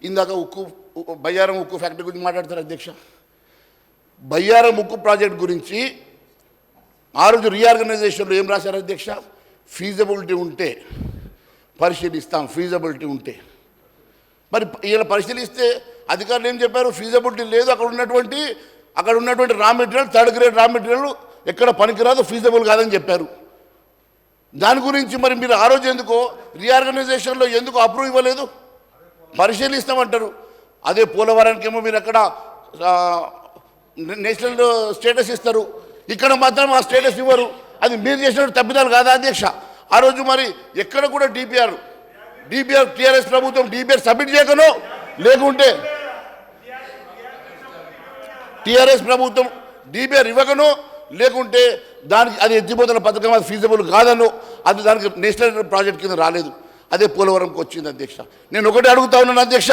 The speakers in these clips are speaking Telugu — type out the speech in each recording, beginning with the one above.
ఇందాక బయ్యారం ఉక్కు ఫ్యాక్టరీ గురించి మాట్లాడతారు అధ్యక్ష. బయ్యారం ఉక్కు ప్రాజెక్ట్ గురించి ఆ రోజు రీఆర్గనైజేషన్లో ఏం రాశారు అధ్యక్ష? ఫీజబిలిటీ ఉంటే పరిశీలిస్తాం, ఫీజబిలిటీ ఉంటే. మరి ఇలా పరిశీలిస్తే అధికారులు ఏం చెప్పారు? ఫీజబిలిటీ లేదు, అక్కడ ఉన్నటువంటి raw material third grade raw material ఎక్కడ పనికిరాదు, ఫీజబుల్ కాదని చెప్పారు. దాని గురించి మరి మీరు ఆ రోజు ఎందుకో రీఆర్గనైజేషన్లో ఎందుకు అప్రూవ్ ఇవ్వలేదు? పరిశీలిస్తామంటారు. అదే పోలవరానికేమో మీరు అక్కడ నేషనల్ స్టేటస్ ఇస్తారు, ఇక్కడ మాత్రం ఆ స్టేటస్ ఇవ్వరు. అది మీరు చేసిన తప్పిదాలు కాదా అధ్యక్ష? ఆ రోజు మరి ఎక్కడ కూడా డిపిఆర్ టీఆర్ఎస్ ప్రభుత్వం డిపిఆర్ సబ్మిట్ చేయకనో, లేకుంటే టీఆర్ఎస్ ప్రభుత్వం డిపిఆర్ ఇవ్వకనో, లేకుంటే దానికి అది ఎత్తిపోతున్న పథకం అది ఫీజబుల్ కాదనో, అది దానికి నేషనల్ ప్రాజెక్ట్ కింద రాలేదు. అదే పోలవరంకి వచ్చింది అధ్యక్ష. నేను ఒకటి అడుగుతా ఉన్నాను అధ్యక్ష,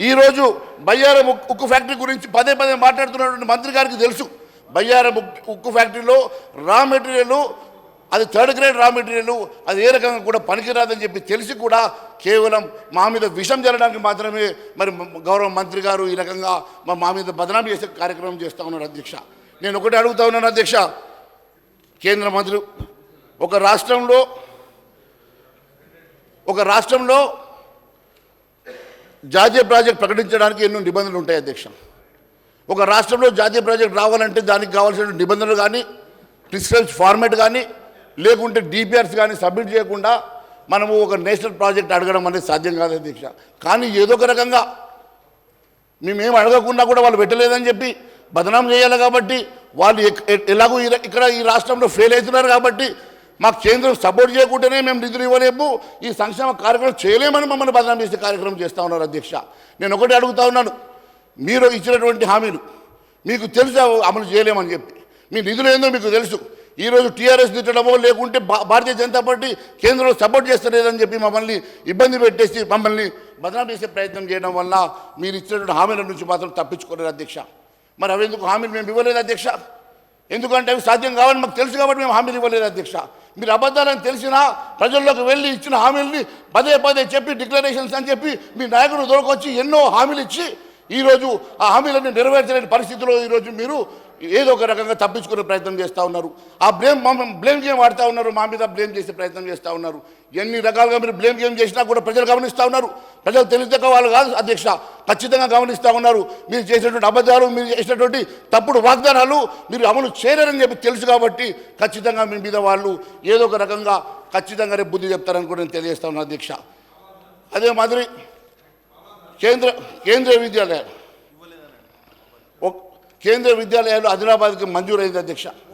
ఈరోజు బయ్యారం ఉక్కు ఫ్యాక్టరీ గురించి పదే మాట్లాడుతున్నటువంటి మంత్రి గారికి తెలుసు, బయ్యారం ఉక్కు ఫ్యాక్టరీలో రా మెటీరియల్ అది థర్డ్ గ్రేడ్ రా మెటీరియల్, అది ఏ రకంగా కూడా పనికిరాదని చెప్పి తెలిసి కూడా కేవలం మా మీద విషం జరగడానికి మాత్రమే మరి గౌరవ మంత్రి గారు ఈ రకంగా మా మీద బదనామీ చేసే కార్యక్రమం చేస్తూ ఉన్నారు అధ్యక్ష. నేను ఒకటి అడుగుతా ఉన్నాను అధ్యక్ష, కేంద్ర మంత్రి ఒక రాష్ట్రంలో జాతీయ ప్రాజెక్ట్ ప్రకటించడానికి ఎన్నో నిబంధనలు ఉంటాయి అధ్యక్ష. ఒక రాష్ట్రంలో జాతీయ ప్రాజెక్ట్ రావాలంటే దానికి కావాల్సిన నిబంధనలు కానీ, ప్రిస్క్రైబ్డ్ ఫార్మేట్ కానీ, లేకుంటే డిపిఆర్స్ కానీ సబ్మిట్ చేయకుండా మనము ఒక నేషనల్ ప్రాజెక్ట్ అడగడం అనేది సాధ్యం కాదు అధ్యక్ష. కానీ ఏదో ఒక రకంగా మేమేం అడగకుండా కూడా వాళ్ళు పెట్టలేదని చెప్పి బదనాం చేయాలి కాబట్టి, వాళ్ళు ఎలాగో ఇక్కడ ఈ రాష్ట్రంలో ఫెయిల్ అవుతున్నారు కాబట్టి మాకు కేంద్రం సపోర్ట్ చేయకుండానే మేము నిధులు ఇవ్వలేము, ఈ సంక్షేమ కార్యక్రమం చేయలేమని మమ్మల్ని బదనాం చేసే కార్యక్రమం చేస్తూ ఉన్నారు అధ్యక్ష. నేను ఒకటి అడుగుతా ఉన్నాను, మీరు ఇచ్చినటువంటి హామీలు మీకు తెలుసు అమలు చేయలేమని చెప్పి, మీ నిధులు ఏందో మీకు తెలుసు. ఈరోజు టీఆర్ఎస్ తిట్టడమో, లేకుంటే భారతీయ జనతా పార్టీ కేంద్రంలో సపోర్ట్ చేస్తలేదని చెప్పి మమ్మల్ని ఇబ్బంది పెట్టేసి మమ్మల్ని బదనాం చేసే ప్రయత్నం చేయడం వల్ల మీరు ఇచ్చినటువంటి హామీల నుంచి మాత్రం తప్పించుకోలేదు అధ్యక్ష. మరి అవి ఎందుకు హామీలు మేము ఇవ్వలేదు అధ్యక్ష? ఎందుకంటే అవి సాధ్యం కావాలని మాకు తెలుసు కాబట్టి మేము హామీలు ఇవ్వలేదు అధ్యక్ష. మీరు అబద్ధాలని తెలిసినా ప్రజల్లోకి వెళ్ళి ఇచ్చిన హామీలని పదే చెప్పి డిక్లరేషన్స్ అని చెప్పి మీ నాయకుడు దొరకొచ్చి ఎన్నో హామీలు ఇచ్చి ఈరోజు ఆ హామీలన్నీ నెరవేర్చలేని పరిస్థితిలో ఈరోజు మీరు ఏదో ఒక రకంగా తప్పించుకునే ప్రయత్నం చేస్తూ ఉన్నారు. ఆ బ్లేమ్ గేమ్ ఆడుతూ ఉన్నారు, మా మీద బ్లేమ్ చేసే ప్రయత్నం చేస్తూ ఉన్నారు. ఎన్ని రకాలుగా మీరు బ్లేమ్ గేమ్ చేసినా కూడా ప్రజలు గమనిస్తూ ఉన్నారు. ప్రజలు తెలియక వాళ్ళు కాదు అధ్యక్ష, ఖచ్చితంగా గమనిస్తూ ఉన్నారు. మీరు చేసినటువంటి అబద్ధాలు, మీరు చేసినటువంటి తప్పుడు వాగ్దానాలు మీరు అమలు చేయలేరని చెప్పి తెలుసు కాబట్టి ఖచ్చితంగా మీ మీద వాళ్ళు ఏదో ఒక రకంగా ఖచ్చితంగా రేపు బుద్ధి చెప్తారని కూడా నేను తెలియజేస్తా ఉన్నాను అధ్యక్ష. అదే మాదిరి కేంద్రీయ విద్యాలయాలు ఆదిలాబాద్కి మంజూరైంది అధ్యక్ష.